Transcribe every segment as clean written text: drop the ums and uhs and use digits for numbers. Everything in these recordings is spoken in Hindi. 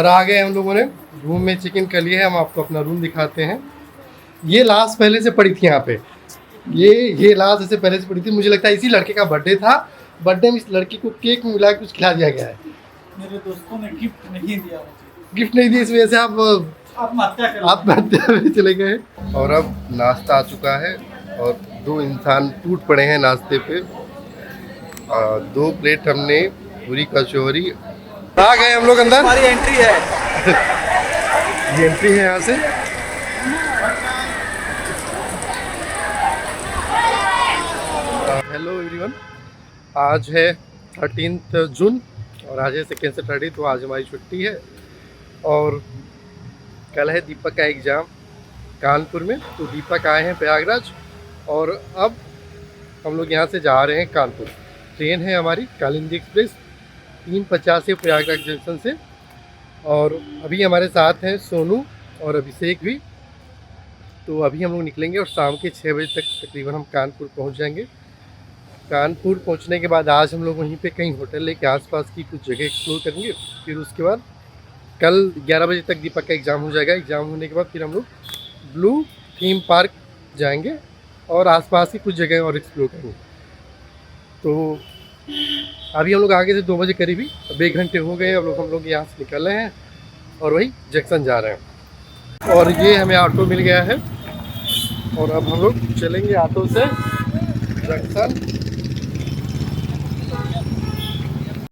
और आ गए हम लोगों ने रूम में, चिकन कर लिए है। हम आपको अपना रूम दिखाते हैं। ये लास्ट पहले से पड़ी थी यहाँ पे, ये लास्ट ऐसे पहले से पड़ी थी। मुझे लगता है इसी लड़के का बर्थडे था। बर्थडे में इस लड़की को केक में मिला के कुछ खिला दिया गया है। मेरे दोस्तों ने गिफ्ट नहीं दिया मुझे। गिफ्ट नहीं दी, इस वजह से आप आत्महत्या में चले गए। और अब नाश्ता आ चुका है और 2 इंसान टूट पड़े हैं नाश्ते पे। 2 प्लेट हमने पूरी कचौरी। आ गए हम लोग अंदर। हमारी एंट्री है। ये एंट्री है यहाँ से। हेलो एवरीवन, आज है 13 जून और आज है सेकेंड सैटरडे, तो आज हमारी छुट्टी है। और कल है दीपक का एग्ज़ाम कानपुर में, तो दीपक आए हैं प्रयागराज और अब हम लोग यहाँ से जा रहे हैं कानपुर। ट्रेन है हमारी कालिंदी एक्सप्रेस 3:50 से प्रयागराज जंक्शन से। और अभी हमारे साथ हैं सोनू और अभिषेक भी। तो अभी हम लोग निकलेंगे और शाम के 6 बजे तक तकरीबन हम कानपुर पहुँच जाएंगे। कानपुर पहुँचने के बाद आज हम लोग वहीं पे कहीं होटल लेके आसपास की कुछ जगह एक्सप्लोर करेंगे। फिर उसके बाद कल 11 बजे तक दीपक का एग्ज़ाम हो जाएगा। एग्ज़ाम होने के बाद फिर हम लोग ब्लू थीम पार्क जाएंगे और आसपास की कुछ जगह और एक्सप्लोर करेंगे। तो अभी हम लोग आगे से 2 बजे करीब ही, अब 1 घंटे हो गए अब हम लोग यहाँ से निकल रहे हैं और वही जंक्शन जा रहे हैं। और ये हमें ऑटो मिल गया है और अब हम लोग चलेंगे ऑटो से जंक्शन।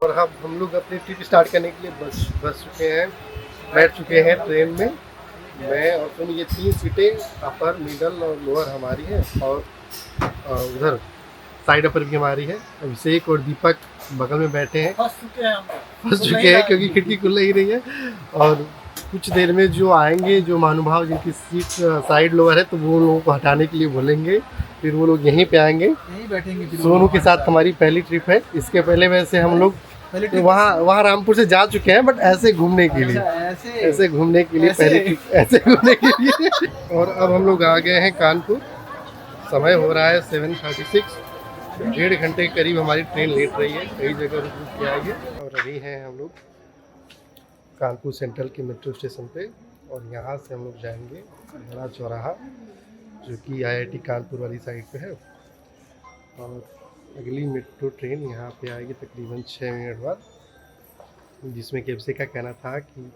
और हम लोग अपनी ट्रिप स्टार्ट करने के लिए बस चुके हैं, बैठ चुके हैं ट्रेन में। मैं और सुन, ये 3 सीटें अपर, मिडल और लोअर हमारी हैं और उधर साइड अपर भी हमारी है। अभिषेक और दीपक बगल में बैठे हैं। फंस चुके हैं क्योंकि खिड़की खुल ही रही है। और कुछ देर में जो आएंगे, जो महानुभाव जिनकी सीट साइड लोअर है, तो वो लोगों को हटाने के लिए बोलेंगे। फिर वो लोग यहीं पे आएंगे, यहीं बैठेंगे। सोनू के साथ हमारी पहली ट्रिप है। इसके पहले वैसे हम लोग तो वहाँ रामपुर से जा चुके हैं, बट ऐसे घूमने के लिए, ऐसे घूमने के लिए पहली ट्रिप, ऐसे घूमने के लिए। और अब हम लोग आ गए हैं कानपुर। समय हो रहा है 7:36। 1.5 घंटे के करीब हमारी ट्रेन लेट रही है, कई जगह रुक के आएगी। और अभी हैं हम लोग कानपुर सेंट्रल के मेट्रो स्टेशन पे और यहाँ से हम लोग जाएंगे बड़ा चौराहा, जो कि IIT कानपुर वाली साइड पे है। और अगली मेट्रो ट्रेन यहाँ पे आएगी तकरीबन 6 मिनट बाद, जिसमें कि अभिषेक का कहना था कि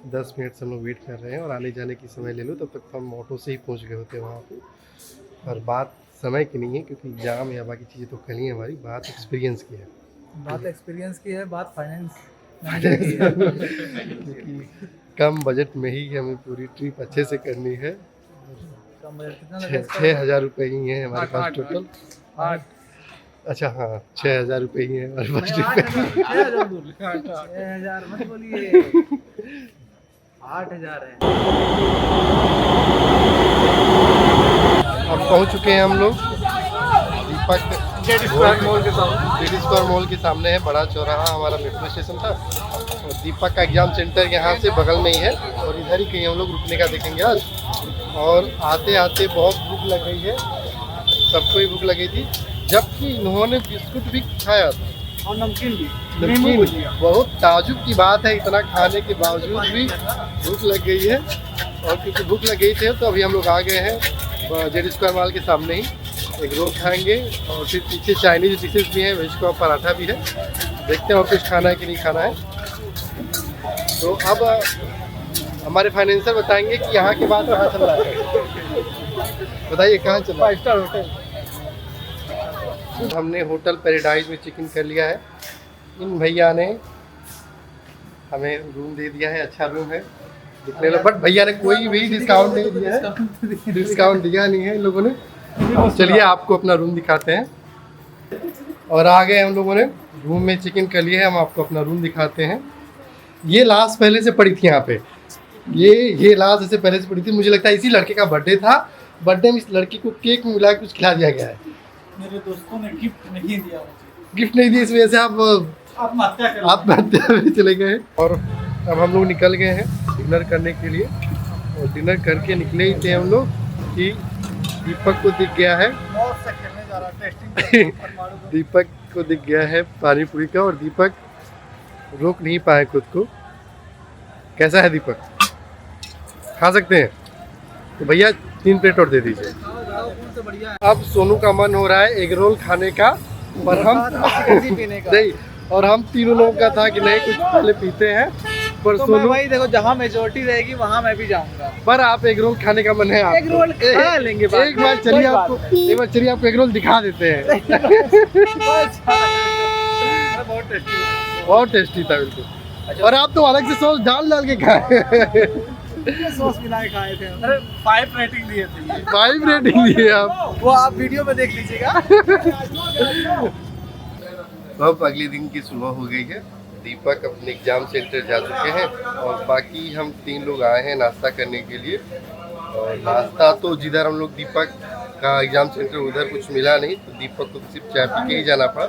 10 मिनट से हम लोग वेट कर रहे हैं और आने जाने की समय ले लो, तब तक हम ऑटो से ही पहुँच गए होते वहाँ पे। और बात समय की नहीं है क्योंकि एग्जाम या बाकी चीज़ें तो कल ही है हमारी। बात एक्सपीरियंस की है, बात फाइनेंस क्योंकि कम बजट में ही हमें पूरी ट्रिप अच्छे से करनी है। कम बजट कितना लगेगा? 6,000 रुपये ही हैं हमारे पास टोटल। 8, अच्छा हाँ, 6,000 रुपये ही हैं हमारे पास ट्रिप पे। 6,000 मत बोलिए, 8,000 है। अब पहुंच चुके हैं हम लोग दीपक जेडी स्क्वायर मॉल के सामने है। बड़ा चौराहा हमारा मेट्रो स्टेशन था और दीपक का एग्जाम सेंटर यहाँ से बगल में ही है और इधर ही कहीं हम लोग रुकने का देखेंगे आज। और आते आते बहुत भूख लग गई है, सबको ही भूख लगी थी, जबकि इन्होंने बिस्कुट भी खाया था और नमकीन भी। बहुत ताजुब की बात है, इतना खाने के बावजूद भी भूख लग गई है। और क्योंकि भूख लग गई थी तो अभी हम लोग आ गए हैं जेडी स्क्वायर मॉल के सामने ही। एक रोल खाएंगे और फिर पीछे चाइनीज डिशेज भी हैं, वेज का पराठा भी है। देखते हैं और कुछ खाना है कि नहीं खाना है। तो अब हमारे फाइनेंसर बताएंगे कि यहाँ के बाद कहाँ चल रहा है। बताइए कहाँ चल रहा है? 5 स्टार होटल। हमने होटल पैराडाइज में चिकन कर लिया है। इन भैया ने हमें रूम दे दिया है, अच्छा रूम है दिखने में, बट भैया ने कोई भी डिस्काउंट नहीं दिया है। डिस्काउंट दिया नहीं है इन लोगों ने। चलिए आपको अपना रूम दिखाते हैं। और आ गए हम लोगों ने रूम में, चिकन कर लिए है। हम आपको अपना रूम दिखाते हैं। ये लास्ट पहले से पड़ी थी यहाँ पे, ये लास्ट ऐसे पहले से पड़ी थी। मुझे लगता है इसी लड़के का बर्थडे था। बर्थडे में इस लड़की को केक में मिला के कुछ खिला दिया गया है। मेरे दोस्तों ने गिफ्ट नहीं दिया मुझे। गिफ्ट नहीं दी, इस वजह से आत्महत्या में चले गए। और अब हम लोग निकल गए हैं डिनर करने के लिए। और डिनर करके निकले ही थे हम लोग कि दीपक को दिख गया है दीपक को दिख गया है पानी पूरी का। और दीपक रोक नहीं पाए खुद को कैसा है दीपक? खा सकते हैं? तो भैया 3 प्लेट और दे दीजिए। अब सोनू का मन हो रहा है एग रोल खाने का, पर हम नहीं, और हम तीनों लोगों का था कि नहीं कुछ पहले पीते हैं, पर तो सोनू मैं भाई देखो जहाँ मेजोरिटी रहेगी वहाँ मैं भी जाऊँगा। पर आप एग रोल खाने का मन है आपको? एग रोल खा लेंगे बाद एक में, बार कोई चलिए बात आपको एक बार चलिए आपको एग रोल दिखा देते हैं। बहुत टेस्टी बहुत टेस्टी था बिल्कुल। और आप तो अलग से सॉस डाल के खाए। सॉस मिला के खाए थे। अरे 5 रेटिंग दिए थे ये। 5 रेटिंग दिए आप। वो आप वीडियो में देख लीजिएगा। अब अगले दिन की सुबह हो गई है। दीपक अपने एग्जाम सेंटर जा चुके हैं और बाकी हम 3 लोग आए हैं नाश्ता करने के लिए। और नाश्ता तो जिधर हम लोग दीपक का एग्जाम सेंटर उधर कुछ मिला नहीं, तो दीपक को सिर्फ चाय पी के ही जाना पड़ा।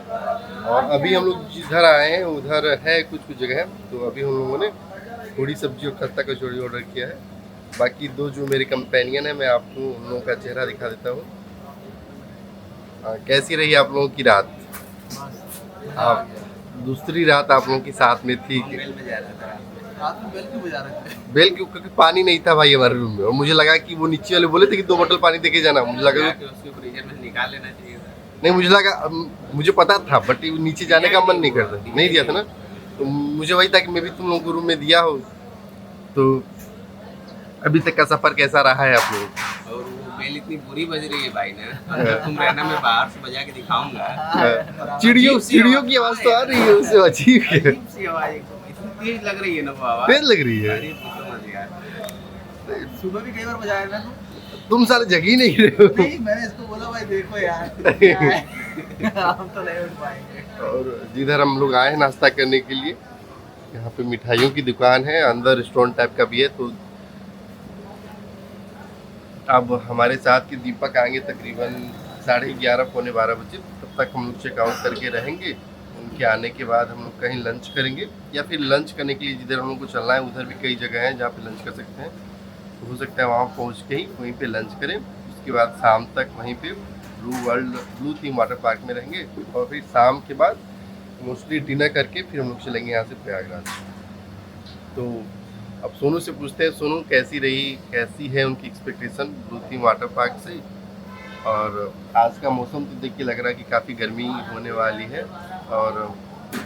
और अभी हम लोग जिधर आए हैं उधर है कुछ जगह, तो अभी हम लोगों ने थोड़ी सब्जी और खस्ता कचौड़ी ऑर्डर किया है। बाकी 2 जो मेरे कंपेनियन है, मैं आपको उन लोगों का चेहरा दिखा देता हूँ। कैसी रही आप लोगों की रात? आप दूसरी रात आप लोगों की साथ में थी? रात में बेल क्यों बजा रहे थे? बेल क्यों? क्योंकि पानी नहीं था भाई हमारे रूम में, और मुझे लगा कि वो नीचे वाले बोले थे कि 2 बोतल पानी देके जाना। मुझे लगा उसको फ्रीजर में निकाल लेना चाहिए था। नहीं, मुझे लगा, मुझे पता था, बट नीचे जाने का मन नहीं करता, नहीं दिया था ना। तो मुझे वही था कि मैं भी तुम लोगों को रूम में दिया हो। तो अभी तक का सफर कैसा रहा है आप लोगों का? और वो बेल इतनी बुरी बज रही है भाई ना, अगर तुम रहना मैं बाहर से बजा के दिखाऊंगा। चिड़ियों की आवाज तो आ रही है, उससे अजीब है, अजीब सी आवाज एकदम, इतनी तेज लग रही है ना वो आवाज। तेज लग रही है। अरे पूछो मत यार। सुबह भी कई बार बजाया ना तुम सारे जग ही नहीं रहे हो। नहीं, मैंने इसको बोला भाई देखो यार क्या है। हम तो नहीं उठ पाएंगे। और जिधर हम लोग आए हैं नाश्ता करने के लिए, यहाँ पे मिठाइयों की दुकान है, अंदर रेस्टोरेंट टाइप का भी है। तो अब हमारे साथ के दीपक आएंगे तकरीबन 11:30 पौने 12 बजे। तब तक हम लोग चेकआउट करके रहेंगे। उनके आने के बाद हम लोग कहीं लंच करेंगे, या फिर लंच करने के लिए जिधर हम लोग को चलना है उधर भी कई जगह हैं जहाँ पे लंच कर सकते हैं। तो हो सकता है वहाँ पहुँच के ही वहीं पे लंच करें। उसके बाद शाम तक वहीं पे ब्लू थीम वाटर पार्क में रहेंगे, और फिर शाम के बाद मोस्टली डिनर करके फिर हम लोग चलेंगे यहाँ से प्रयागराज। तो अब सोनू से पूछते हैं, सोनू कैसी है उनकी expectation blue theme water park से। और आज का मौसम तो देख के लग रहा है कि काफ़ी गर्मी होने वाली है, और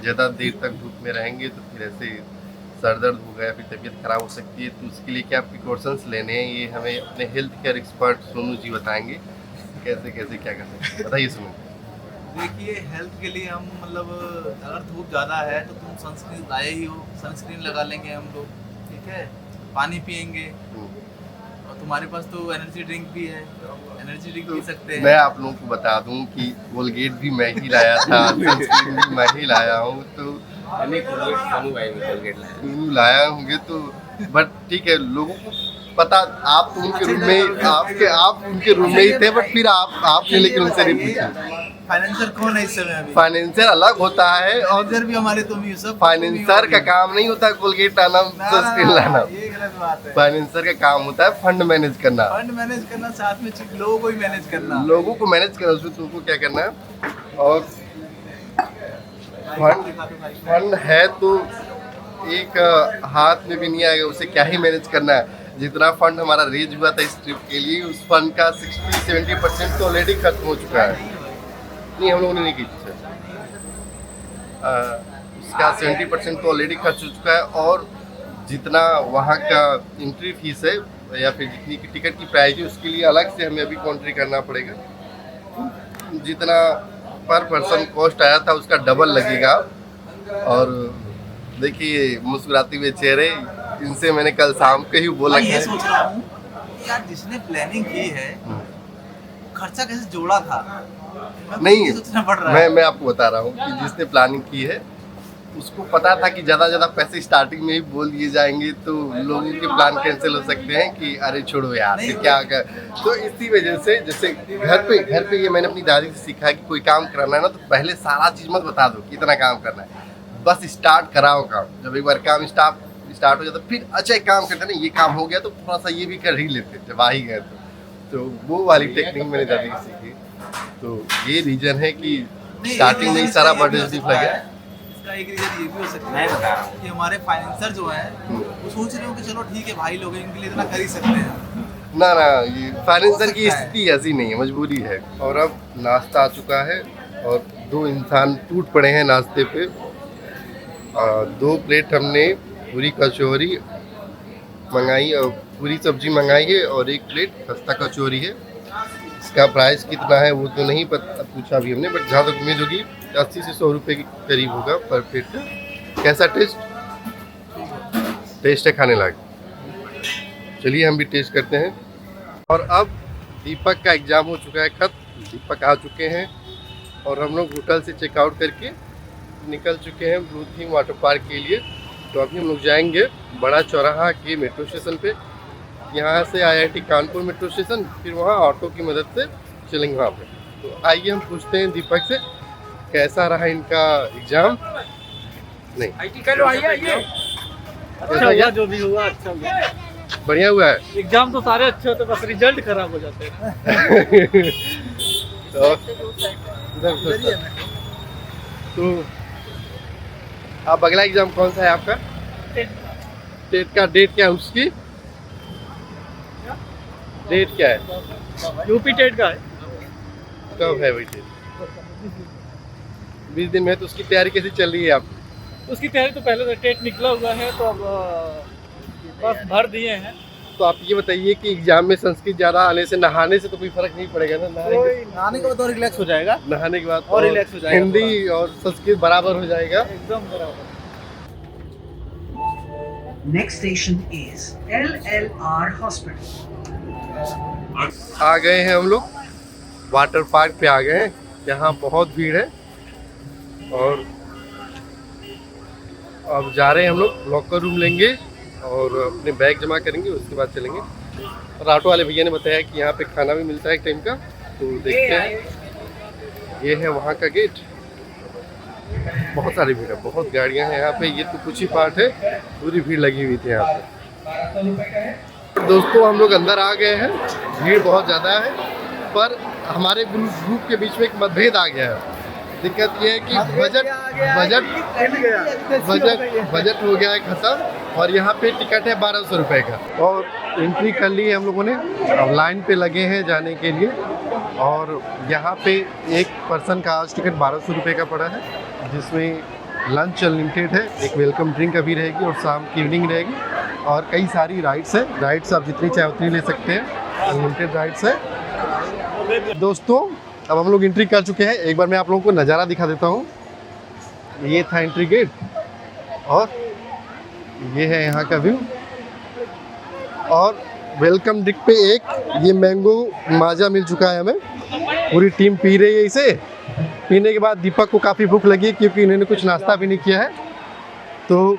ज़्यादा देर तक धूप में रहेंगे तो फिर ऐसे सर दर्द होगा या फिर तबीयत खराब हो सकती है। तो उसके लिए क्या प्रिकॉशंस लेने हैं, ये हमें अपने health care expert Sonu ji बताएंगे। कैसे कैसे क्या कर सकते हैं, बताइए सोनू। देखिए हेल्थ के लिए हम मतलब अगर धूप ज़्यादा है तो तुम सनस्क्रीन लाए ही हो, सनस्क्रीन लगा लेंगे हम लोग, ठीक है। पानी पियेंगे, और तुम्हारे पास तो एनर्जी ड्रिंक भी है, एनर्जी ड्रिंक पी सकते हैं। मैं आप लोगों को बता दूं कि कोलगेट भी मैं ही लाया था, सनस्क्रीन भी मैं ही लाया हूँ। तो नहीं कोलगेट सोनू भाई भी कोलगेट लाया। सोनू लाया होंगे तो, बट ठीक है, लोगों को पता, आप तो उनके रूम में आप उनके रूम में ही थे, बट फिर आपने लेकिन उनसे नहीं पूछा। फाइनेंसर कौन है इस समय अभी? फाइनेंसर अलग होता है, और इधर भी हमारे तुम ही सब। फाइनेंसर का काम नहीं होता कोलगेट लाना, सनस्क्रीन लाना। ये गलत बात है। फाइनेंसर का काम होता है फंड मैनेज करना, फंड मैनेज करना, साथ में लोगों को भी मैनेज करना। लोगों को मैनेज करना। उसमें तुमको क्या करना है, और फंड है तो एक हाथ में भी नहीं आएगा, उसे क्या ही मैनेज करना है। जितना फंड हमारा रेज हुआ था इस ट्रिप के लिए, उस फंड का 60-70% तो ऑलरेडी खत्म हो चुका है। नहीं, हम लोगों ने नहीं की थी, उसका 70% तो ऑलरेडी खर्च हो चुका है। और जितना वहाँ का एंट्री फीस है या फिर जितनी की टिकट की प्राइस है, उसके लिए अलग से हमें अभी कॉन्ट्री करना पड़ेगा। जितना पर पर्सन कॉस्ट आया था उसका डबल लगेगा। और देखिए मुस्कुराते हुए चेहरे, इनसे मैंने कल शाम को ही बोला मैं ये सोच रहा हूँ यार, जिसने प्लानिंग की है खर्चा कैसे जोड़ा था, नहीं, सोचना पड़ रहा है। मैं आपको बता रहा हूँ कि जिसने प्लानिंग की है उसको पता था कि ज़्यादा पैसे स्टार्टिंग में ही बोल दिए जाएंगे तो लोगों के प्लान कैंसिल हो सकते हैं कि अरे छोड़ो यार फिर क्या कर। तो इसी वजह से, जैसे घर पे ये मैंने अपनी दादी से सीखा है कि कोई काम करना है ना तो पहले सारा चीज़ मत बता दो कि इतना काम करना है, बस स्टार्ट कराओ काम। जब एक बार काम स्टार्ट हो जाता फिर अच्छा एक काम करते ना, ये काम हो गया तो थोड़ा सा ये भी कर ही लेते जब आ ही गए तो वो वाली टेक्निक मैंने दादी से सीखी। तो ये रीजन है कि स्टार्टिंग में ही सारा बर्डन लगा। इसका एक रीजन ये भी हो सकता मैं है बता रहा हूँ। कि हमारे फाइनेंसर जो हैं वो सोच रहे हो कि चलो ठीक है भाई लोग हैं, इनके लिए इतना कर ही सकते हैं। ना ना, ये फाइनेंसर की हो सकता है। स्थिति ऐसी नहीं है, मजबूरी है। और अब नाश्ता आ चुका है और 2 इंसान टूट पड़े हैं नाश्ते पे। 2 प्लेट हमने पूरी कचौरी मंगाई और पूरी सब्जी मंगाई है और 1 प्लेट खस्ता कचौरी है। इसका प्राइस कितना है वो तो नहीं पता, पूछा भी हमने, बट जहाँ तक उम्मीद होगी 80 से 100 रुपये के करीब होगा पर प्लेट का। कैसा टेस्ट है खाने लायक। चलिए हम भी टेस्ट करते हैं। और अब दीपक का एग्ज़ाम हो चुका है खत्म, दीपक आ चुके हैं और हम लोग होटल से चेकआउट करके निकल चुके हैं ब्लू थीम वाटर पार्क के लिए। तो अभी हम लोग जाएंगे बड़ा चौराहा के मेट्रो स्टेशन पे, यहाँ से IIT कानपुर मेट्रो स्टेशन, फिर वहाँ ऑटो की मदद से चलेंगे वहाँ पे। तो आइए हम पूछते हैं दीपक से कैसा रहा इनका एग्ज़ाम। नहीं अच्छा हुआ, जो भी हुआ अच्छा हुआ। बढ़िया हुआ है। एग्जाम तो सारे अच्छे होते, बस रिजल्ट खराब हो जाते हैं। तो अब अगला एग्जाम कौन सा है आपका? टेट का डेट क्या है उसकी? डेट क्या है? यूपी टेट का है। कब है वही डेट? 20 दिन में। तो उसकी तैयारी कैसी चल रही है आप? उसकी तैयारी तो पहले से टेट निकला हुआ है, तो अब बस भर दिए हैं। तो आप ये बताइए कि एग्जाम में संस्कृत ज़्यादा आने से नहाने से तो कोई फर्क नहीं पड़ेगा ना? नहाने के बाद और रिलैक्स हो जाएगा। नहाने के बाद और रिलैक्स हो जाएगा। हिंदी और संस्कृत बराबर हो जाएगा। एकदम बराबर। Next station is LLR Hospital. आ गए हैं हम लोग, वाटर पार्क पे आ गए हैं। यहाँ बहुत भीड़ है और अब जा रहे हैं हम लोग, लॉकर रूम लेंगे और अपने बैग जमा करेंगे, उसके बाद चलेंगे। और ऑटो वाले भैया ने बताया कि यहाँ पे खाना भी मिलता है एक टाइम का, तो देखते हैं। ये है वहाँ का गेट। बहुत सारी भीड़ है, बहुत गाड़ियाँ हैं यहाँ पे। ये तो कुछ ही पार्ट है, पूरी भीड़ लगी हुई थी यहाँ पे। दोस्तों हम लोग अंदर आ गए हैं, भीड़ बहुत ज़्यादा है, पर हमारे ग्रुप के बीच में एक मतभेद आ गया है। दिक्कत ये है कि बजट हो गया है ख़त्म और यहाँ पे टिकट है 1200 रुपये का। और एंट्री कर ली है हम लोगों ने, अब लाइन पे लगे हैं जाने के लिए। और यहाँ पे एक पर्सन का आज टिकट 1200 रुपये का पड़ा है, जिसमें लंच अनलिमिटेड है, एक वेलकम ड्रिंक अभी रहेगी और शाम की इवनिंग रहेगी। और कई सारी राइड्स हैं, राइड्स आप जितनी चाहे उतनी ले सकते हैं, अनलिमिटेड राइड्स है। दोस्तों अब हम लोग एंट्री कर चुके हैं, एक बार मैं आप लोगों को नज़ारा दिखा देता हूँ। ये था एंट्री गेट और ये है यहाँ का व्यू। और वेलकम ड्रिंक पे एक ये मैंगो माजा मिल चुका है हमें, पूरी टीम पी रही है इसे। पीने के बाद दीपक को काफ़ी भूख लगी क्योंकि इन्होंने कुछ नाश्ता भी नहीं किया है। तो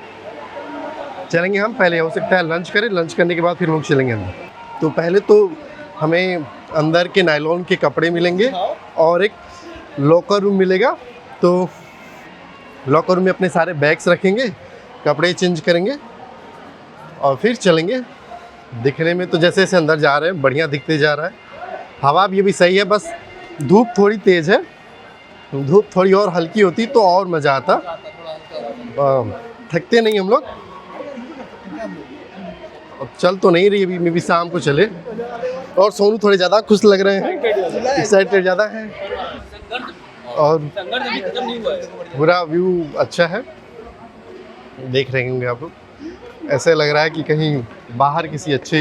चलेंगे हम, पहले हो सकता है लंच करें, लंच करने के बाद फिर लोग चलेंगे अंदर। तो पहले तो हमें अंदर के नायलॉन के कपड़े मिलेंगे और एक लॉकर रूम मिलेगा। तो लॉकर रूम में अपने सारे बैग्स रखेंगे, कपड़े चेंज करेंगे और फिर चलेंगे। दिखने में तो जैसे जैसे अंदर जा रहे हैं बढ़िया दिखते जा रहा है। हवा भी अभी सही है, बस धूप थोड़ी तेज़ है। धूप थोड़ी और हल्की होती तो और मज़ा आता। थकते नहीं हम लोग। अब चल तो नहीं रही अभी, मे भी शाम को चले। और सोनू थोड़े ज़्यादा खुश लग रहे हैं, एक्साइटेड ज़्यादा है। और पूरा व्यू अच्छा है, देख रहे होंगे आप लोग। ऐसे लग रहा है कि कहीं बाहर किसी अच्छे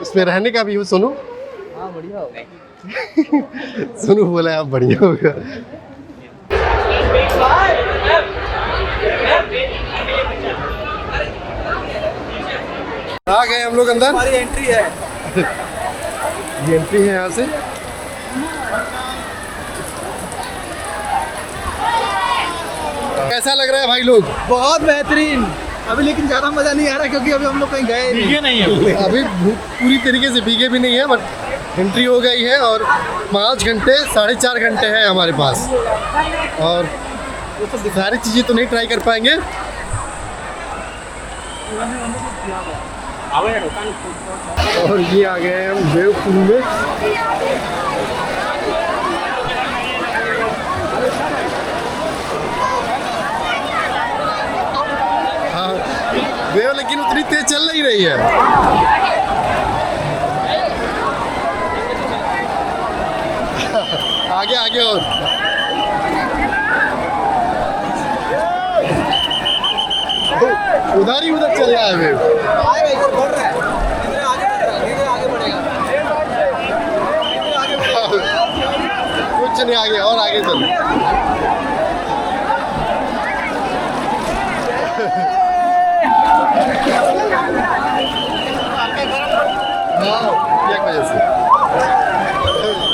इसमें रहने का भी हो। सोनू हाँ बढ़िया होगा। सोनू बोला है आप बढ़िया होगा। आ गए हम लोग अंदर, हमारी एंट्री है। ये एंट्री है यहाँ से। कैसा लग रहा है भाई लोग? बहुत बेहतरीन। अभी लेकिन ज़्यादा मज़ा नहीं आ रहा क्योंकि अभी हम लोग कहीं गए नहीं है। अभी पूरी तरीके से भीगे भी नहीं है, बट एंट्री हो गई है और 5 घंटे 4.5 घंटे हैं हमारे पास। और सारी चीज़ें तो नहीं ट्राई कर पाएंगे। और ये आ गए हैं हम वेव पूल में। वेव लेकिन उतनी तेज चल नहीं रही है। आगे आगे और उधर ही उधर चल रहा है वेव। कुछ नहीं, आगे और आगे चल। एक वजह से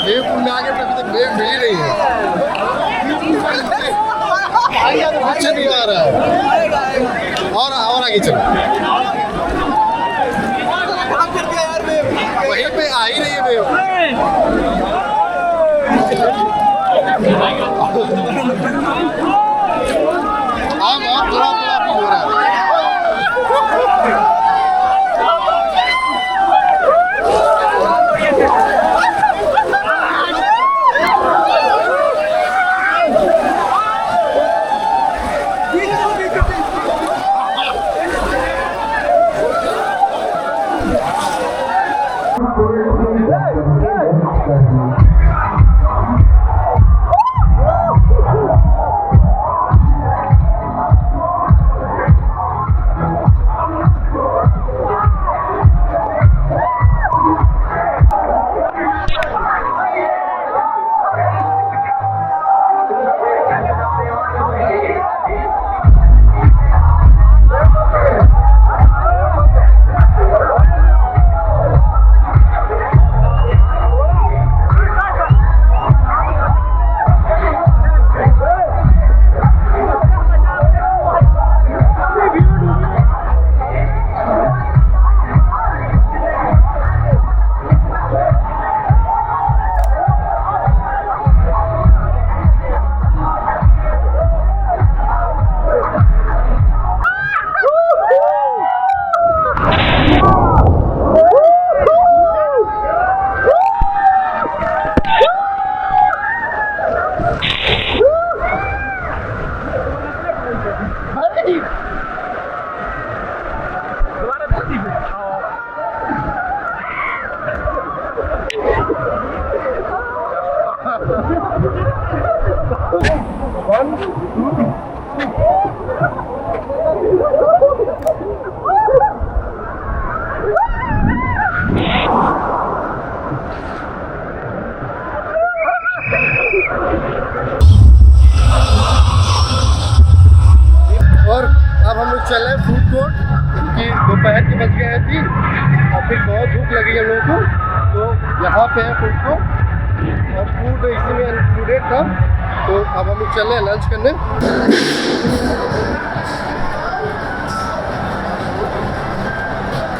वेव पुल में आगे पर अभी तक वेव मिल ही नहीं है। कुछ नहीं आ रहा है। और आगे चलो, वहीं पे आ ही रही है वेव। आप थोड़ा थोड़ा हो रहा है। और अब हम लोग चल रहे हैं फूड कोर्ट, क्योंकि दोपहर के बज गए थी और फिर बहुत भूख लगी हम लोगों को। तो यहाँ पे है फूड कोर्ट और फूड इसी में इंक्लूडेड था। तो अब हम लोग चल रहे हैं लंच करने।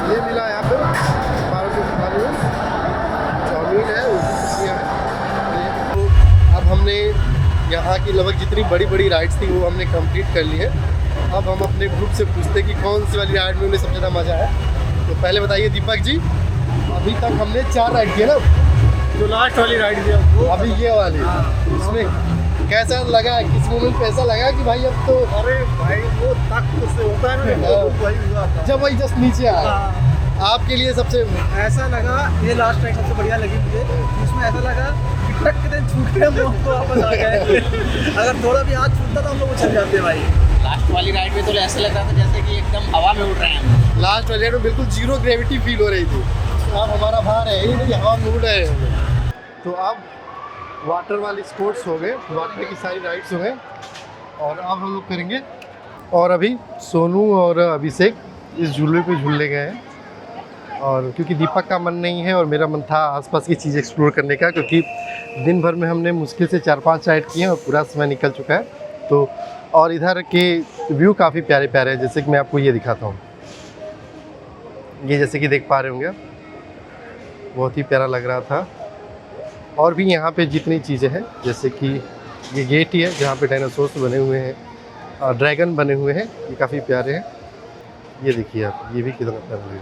ये मिला यहाँ पे 1200 चाउमीन है, सब्जियाँ हैं। तो अब हमने यहाँ की लगभग जितनी बड़ी बड़ी राइड्स थी वो हमने कंप्लीट कर ली है। अब हम अपने ग्रुप से पूछते कि कौन सी वाली राइड में उन्हें सबसे ज़्यादा मज़ा आया। तो पहले बताइए दीपक जी, अभी तक हमने 4 राइड किए ना, जो लास्ट वाली राइड थी अभी ये वाली, इसमें कैसा लगा, किस मोमेंट पे ऐसा लगा कि भाई अब तो अरे भाई वो तक से होता है ना, वही हुआ था जब वही जस्ट नीचे आया। आपके लिए सबसे ऐसा लगा, ये लास्ट राइड सबसे बढ़िया लगी मुझे। इसमें ऐसा लगा कि टक के दिन छूट गए, हम लोग तो वापस आ गए। अगर थोड़ा भी हाथ छूटता तो हम लोग उछल जाते भाई। लास्ट वाली राइड में तो ऐसा लग रहा था जैसे कि एकदम हवा में उड़ रहे हैं। लास्ट वाली राइड में बिल्कुल जीरो ग्रेविटी फील हो रही थी। अब हमारा भार है ही नहीं, हवा में उड़ रहे हैं। तो अब वाटर वाली स्पोर्ट्स हो गए, वाटर की सारी राइड्स हो गए और अब हम लोग करेंगे। और अभी सोनू और अभिषेक इस झूले पे झूलने गए हैं, और क्योंकि दीपक का मन नहीं है और मेरा मन था आसपास की चीज़ एक्सप्लोर करने का, क्योंकि दिन भर में हमने मुश्किल से 4-5 राइड किए हैं और पूरा समय निकल चुका है। तो और इधर के व्यू काफ़ी प्यारे प्यारे हैं, जैसे कि मैं आपको ये दिखाता हूँ। ये जैसे कि देख पा रहे होंगे, बहुत ही प्यारा लग रहा था। और भी यहाँ पे जितनी चीज़ें हैं, जैसे कि ये गेट ही है जहाँ पे डायनासोर्स बने हुए हैं, ड्रैगन बने हुए हैं, ये काफ़ी प्यारे हैं। ये देखिए आप, ये भी कितना प्यारा है।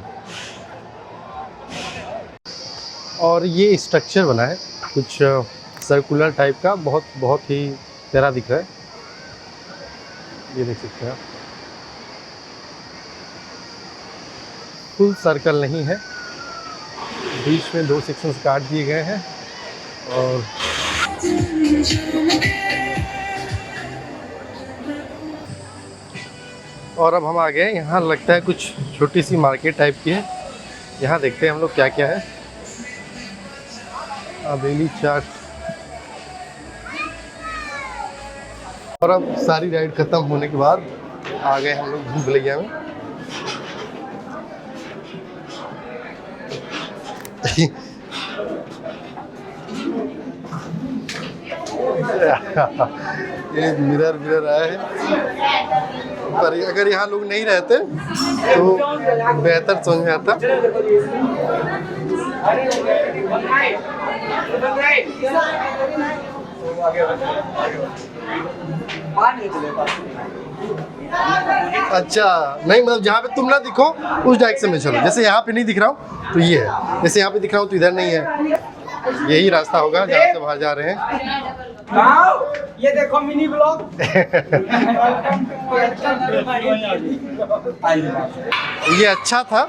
और ये स्ट्रक्चर बना है कुछ सर्कुलर टाइप का, बहुत ही प्यारा दिख रहा है। ये देख सकते हैं आप। बिल्कुल सर्कल नहीं है, बीच में 2 सेक्शंस काट दिए गए हैं। और अब हम आ गए, यहाँ लगता है कुछ छोटी सी मार्केट टाइप की है। यहाँ देखते हैं हम लोग क्या क्या है। हवेली चाट। और अब सारी राइड खत्म होने के बाद आ गए हम लोग भूल भुलैया में। ये मिरर आया है, पर अगर यहाँ लोग नहीं रहते तो बेहतर समझ में आता। अच्छा नहीं, मतलब जहाँ पे तुम ना दिखो उस डायरेक्शन में चलो। जैसे यहाँ पे नहीं दिख रहा हूँ तो ये है, जैसे यहाँ पे दिख रहा हूँ तो इधर नहीं है। यही रास्ता होगा जहाँ से बाहर जा रहे हैं। ये देखो मिनी ब्लॉग। ये अच्छा था,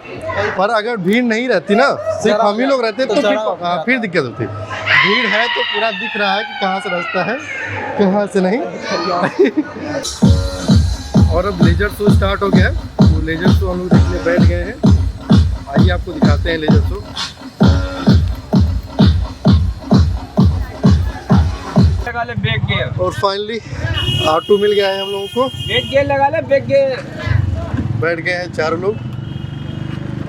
पर अगर भीड़ नहीं रहती ना, सिर्फ हम ही लोग रहते तो फिर दिक्कत होती। भीड़ है तो पूरा दिख रहा है कि कहाँ से रास्ता है कहाँ से नहीं। और अब लेजर शो स्टार्ट हो गया है, तो लेजर शो हम लोग देखने बैठ गए हैं। आइए आपको दिखाते हैं लेजर शो। बैक गियर और फाइनली ऑटो मिल गया है हम लोगों को। बैक गियर लगा ले, बैक गियर। बैठ गए हैं 4 लोग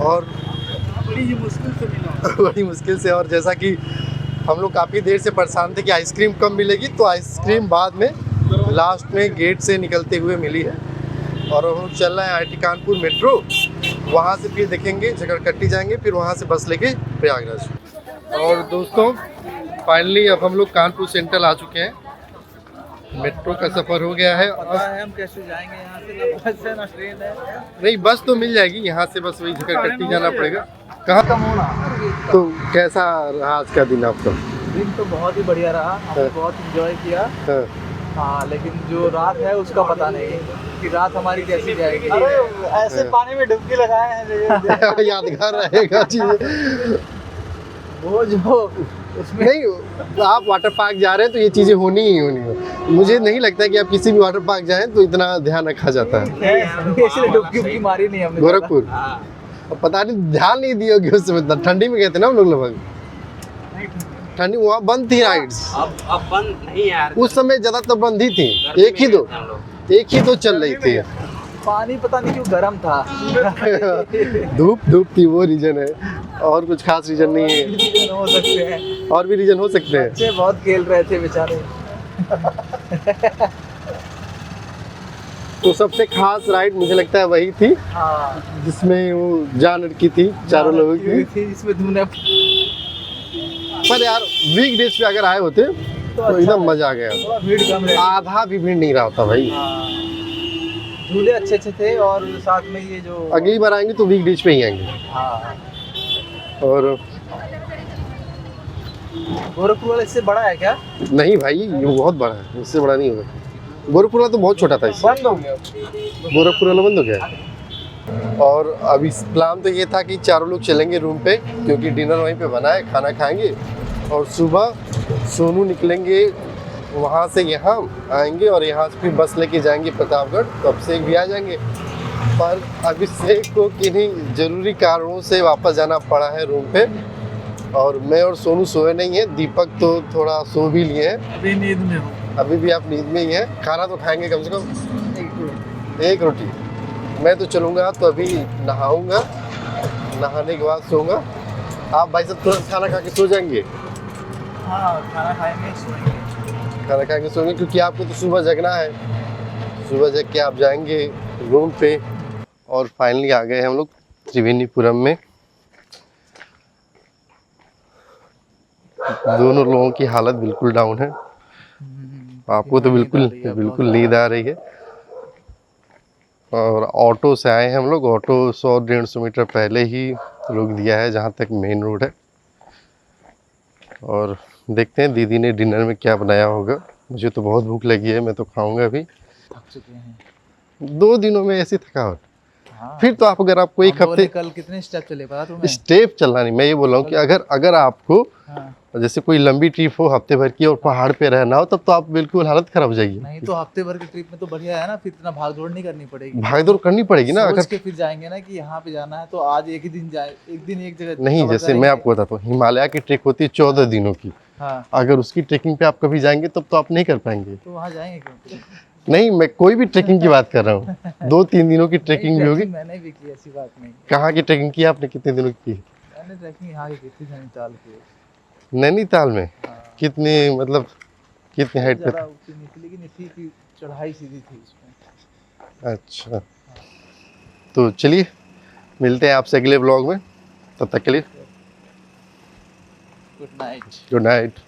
और बड़ी मुश्किल से मिला। बड़ी मुश्किल से। और जैसा कि हम लोग काफ़ी देर से परेशान थे कि आइसक्रीम कब मिलेगी, तो आइसक्रीम बाद में लास्ट में गेट से निकलते हुए मिली है। और हम लोग चल रहे हैं IIT कानपुर मेट्रो, वहाँ से फिर देखेंगे झकड़कट्टी जाएंगे, फिर वहाँ से बस लेके प्रयागराज। और दोस्तों फाइनली अब हम लोग कानपुर सेंट्रल आ चुके हैं। मेट्रो का सफ़र हो गया है। पता है हम कैसे जाएंगे यहाँ से, ना बस है ना ट्रेन है। नहीं, बस तो मिल जाएगी यहाँ से, बस वही झकड़कट्टी जाना पड़ेगा। कहाँ कम होना। तो कैसा रहा आज का दिन आपका? दिन तो बहुत ही बढ़िया रहा, हमने बहुत इंजॉय किया। हाँ। हाँ, लेकिन जो रात है उसका पता नहीं कि रात हमारी कैसी जाएगी। ऐसे पानी में डुबकी लगाए हैं। यादगार रहेगा चीज़ें। वो जो उसमें नहीं, आप वाटर पार्क जा रहे हैं तो ये चीज़ें होनी ही होनी है। मुझे नहीं लगता कि आप किसी भी वाटर पार्क जाएं तो इतना ध्यान रखा जाता है। इसलिए डुबकी मारी नहीं हमने। गोरखपुर अब पता नहीं ध्यान नहीं दिए होगी उस समय, ठंडी में गए थे ना हम लोग लगभग। ठंडी वहाँ बंद थी राइड्स। अब बंद नहीं यार, उस समय ज़्यादातर बंद ही थी, एक ही दो चल रही थी। पानी पता नहीं क्यों गर्म था। धूप थी, वो रीजन है, और कुछ खास रीजन नहीं है। हो सकते हैं, और भी रीजन हो सकते हैं। बच्चे बहुत खेल रहे थे बेचारे। तो सबसे खास राइड मुझे लगता है वही थी, हाँ, जिसमें वो जान अटकी थी 4 लोगों की। जिसमें तुमने पर यार वीक डेज पे अगर आए होते तो एकदम मजा आ गया। थोड़ा भीड़ कम रही। आधा भी भीड़ नहीं रहा होता भाई। झूले अच्छे थे, और साथ में ये जो अगली बार आएंगे तो वीक डेज पे ही आएंगे। हाँ, और गोरखपुर वाला इससे बड़ा है क्या? नहीं भाई, ये बहुत बड़ा है, इससे बड़ा नहीं होगा। गोरखपुर वाला तो बहुत छोटा था, इससे बंद हो गया। गोरखपुर वाला बंद हो गया। और अभी प्लान तो ये था कि 4 लोग चलेंगे रूम पे, क्योंकि डिनर वहीं पे बना है, खाना खाएंगे और सुबह सोनू निकलेंगे वहाँ से यहाँ आएंगे और यहाँ से फिर बस लेके जाएंगे प्रतापगढ़, तो अभिषेक भी आ जाएंगे। पर अभिषेक को किन्हीं ज़रूरी कारणों से वापस जाना पड़ा है रूम पे, और मैं और सोनू सोए नहीं है। दीपक तो थोड़ा सो भी लिए हैं। अभी नींद में हूँ। अभी भी आप नींद में ही हैं। खाना तो खाएंगे कम से कम 1 रोटी। मैं तो चलूँगा तो अभी नहाऊँगा, नहाने के बाद सोऊंगा। आप भाई साहब तुरंत खाना खा के सो जाएंगे? हाँ, खाना खाएंगे, सोएंगे। खाना खा के सोएंगे, क्योंकि आपको तो सुबह जगना है। सुबह जग के आप जाएंगे रूम पे। और फाइनली आ गए हम लोग त्रिवेणीपुरम में। दोनों लोगों की हालत बिल्कुल डाउन है। आपको तो बिल्कुल नींद आ रही है। और ऑटो से आए हैं हम लोग। ऑटो 100-150 मीटर पहले ही रोक दिया है, जहाँ तक मेन रोड है। और देखते हैं दीदी ने डिनर में क्या बनाया होगा। मुझे तो बहुत भूख लगी है, मैं तो खाऊंगा अभी। थक चुके हैं। 2 दिनों में ऐसी थकावट। हाँ। फिर तो आप अगर आपको एक हम बोले हफ्ते कल कितने स्टेप चले पता तुम्हें? स्टेप चलना नहीं, मैं ये बोल रहा हूँ कि अगर आपको हाँ। जैसे कोई लंबी ट्रिप हो हफ्ते भर की और पहाड़ पे रहना हो, तब तो आप बिल्कुल हालत खराब हो जाएगी। नहीं तो हफ्ते भर की ट्रिप में तो बढ़िया है ना, फिर इतना भाग दौड़ नहीं करनी पड़ेगी। भागदौड़ करनी पड़ेगी ना सोच अगर के फिर जाएंगे ना कि यहाँ पे जाना है तो आज एक ही दिन जाए, एक दिन एक जगह नहीं। cover जैसे करेंगे। मैं आपको बताता हूँ, हिमालय की ट्रिप होती है 14 दिनों की। हाँ अगर उसकी ट्रेकिंग पे आप कभी जाएंगे तब तो आप नहीं कर पाएंगे। तो वहाँ जाएंगे क्यों फिर? नहीं, मैं कोई भी ट्रेकिंग की बात कर रहा हूँ, 2-3 दिनों की ट्रेकिंग भी नहीं, होगी। trekking मैंने भी की, ऐसी बात नहीं। कहाँ की ट्रेकिंग की आपने, कितने दिनों की? मैंने ट्रैकिंग यहाँ की थी नैनीताल की। नैनीताल में? हाँ। कितने मतलब कितनी हाइट पे? ज़्यादा ऊँची नहीं थी लेकिन इतनी की चढ़ाई सीधी थी उसमें। अच्छा, तो चलिए मिलते हैं आपसे अगले ब्लॉग में, तब तक के लिए गुड नाइट। Good night.